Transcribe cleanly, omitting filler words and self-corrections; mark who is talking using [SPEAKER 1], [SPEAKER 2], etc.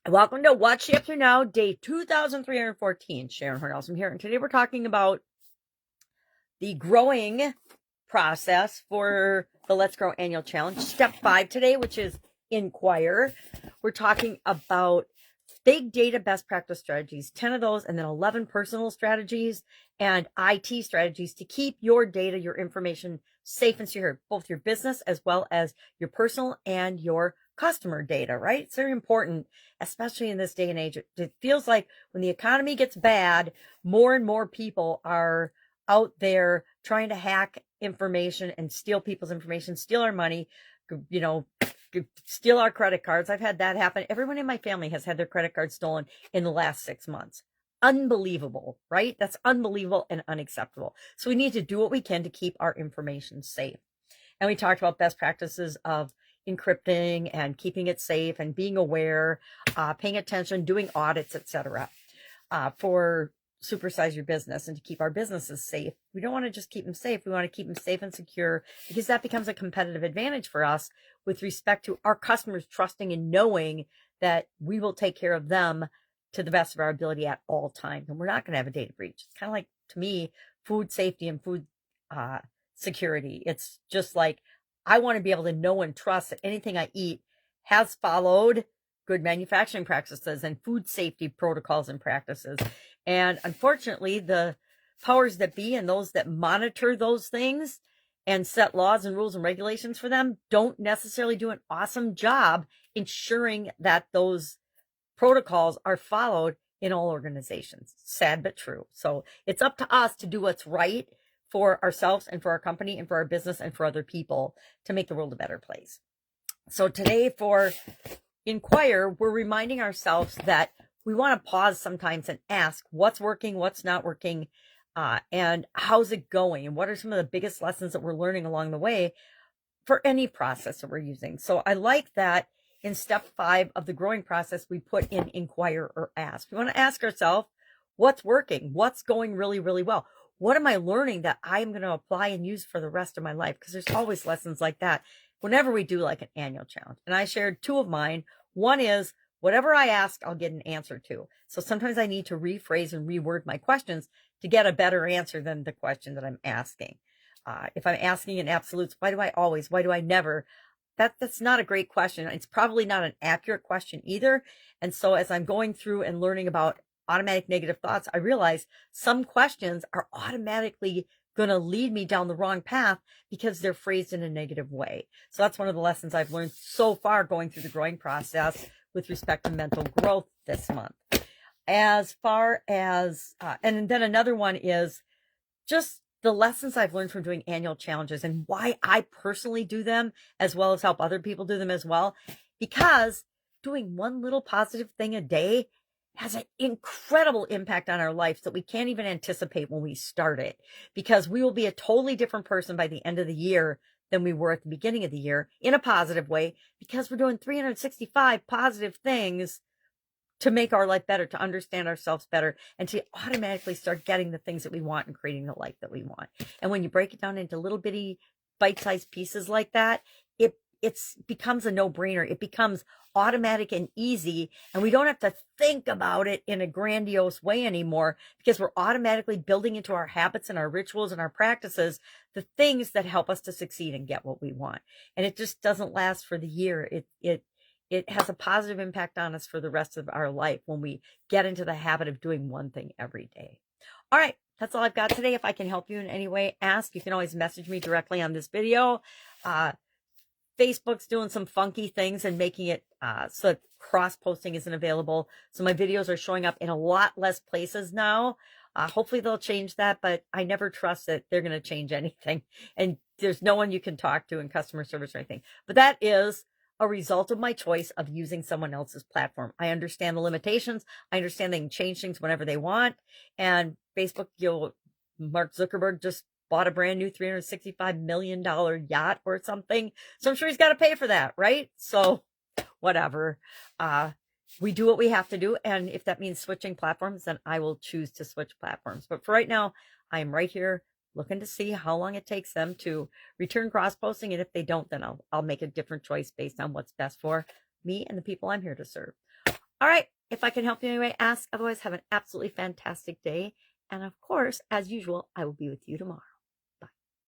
[SPEAKER 1] Welcome to Watch the Up to Now, day 2314. Sharon Horne-Ellstrom here, and today we're talking about the growing process for the Let's Grow Annual Challenge. Step 5 today, which is Inquire. We're talking about big data best practice strategies, 10 of those, and then 11 personal strategies and IT strategies to keep your data, your information safe and secure, both your business as well as your personal and your customer data, right? It's very important, especially in this day and age. It feels like when the economy gets bad, more and more people are out there trying to hack information and steal people's information, steal our money, steal our credit cards. I've had that happen. Everyone in my family has had their credit card stolen in the last 6 months. Unbelievable, right? That's unbelievable and unacceptable. So we need to do what we can to keep our information safe. And we talked about best practices of encrypting and keeping it safe and being aware, paying attention, doing audits, etc. For supersize your business and to keep our businesses safe. We don't want to just keep them safe. We want to keep them safe and secure because that becomes a competitive advantage for us with respect to our customers trusting and knowing that we will take care of them to the best of our ability at all times. And we're not going to have a data breach. It's kind of like, to me, food safety and food security. It's just like, I want to be able to know and trust that anything I eat has followed good manufacturing practices and food safety protocols and practices. And unfortunately, the powers that be and those that monitor those things and set laws and rules and regulations for them don't necessarily do an awesome job ensuring that those protocols are followed in all organizations. Sad but true. So it's up to us to do what's right for ourselves and for our company and for our business and for other people to make the world a better place. So today for Inquire, we're reminding ourselves that we want to pause sometimes and ask what's working, what's not working, and how's it going? And what are some of the biggest lessons that we're learning along the way for any process that we're using? So I like that in step 5 of the growing process, we put in Inquire or ask. We want to ask ourselves what's working, what's going really, really well. What am I learning that I'm going to apply and use for the rest of my life? Because there's always lessons like that whenever we do like an annual challenge. And I shared 2 of mine. One is whatever I ask, I'll get an answer to. So sometimes I need to rephrase and reword my questions to get a better answer than the question that I'm asking. If I'm asking in absolutes, why do I always, why do I never? That's not a great question. It's probably not an accurate question either. And so as I'm going through and learning about automatic negative thoughts, I realize some questions are automatically going to lead me down the wrong path because they're phrased in a negative way. So that's one of the lessons I've learned so far going through the growing process with respect to mental growth this month. As far as, and then another one is just the lessons I've learned from doing annual challenges and why I personally do them as well as help other people do them as well. Because doing one little positive thing a day has an incredible impact on our lives that we can't even anticipate when we start it, because we will be a totally different person by the end of the year than we were at the beginning of the year in a positive way, because we're doing 365 positive things to make our life better, to understand ourselves better, and to automatically start getting the things that we want and creating the life that we want. And when you break it down into little bitty bite-sized pieces like that, it becomes a no-brainer. It becomes automatic and easy, and we don't have to think about it in a grandiose way anymore, because we're automatically building into our habits and our rituals and our practices the things that help us to succeed and get what we want. And it just doesn't last for the year. It has a positive impact on us for the rest of our life when we get into the habit of doing one thing every day. All right, that's all I've got today. If I can help you in any way, ask. You can always message me directly on this video. Facebook's doing some funky things and making it so that cross-posting isn't available. So my videos are showing up in a lot less places now. Hopefully they'll change that, but I never trust that they're going to change anything. And there's no one you can talk to in customer service or anything. But that is a result of my choice of using someone else's platform. I understand the limitations. I understand they can change things whenever they want. And Facebook, Mark Zuckerberg just bought a brand new $365 million yacht or something. So I'm sure he's got to pay for that, right? So whatever. We do what we have to do. And if that means switching platforms, then I will choose to switch platforms. But for right now, I am right here looking to see how long it takes them to return cross-posting. And if they don't, then I'll make a different choice based on what's best for me and the people I'm here to serve. All right. If I can help you anyway, ask. Otherwise, have an absolutely fantastic day. And of course, as usual, I will be with you tomorrow.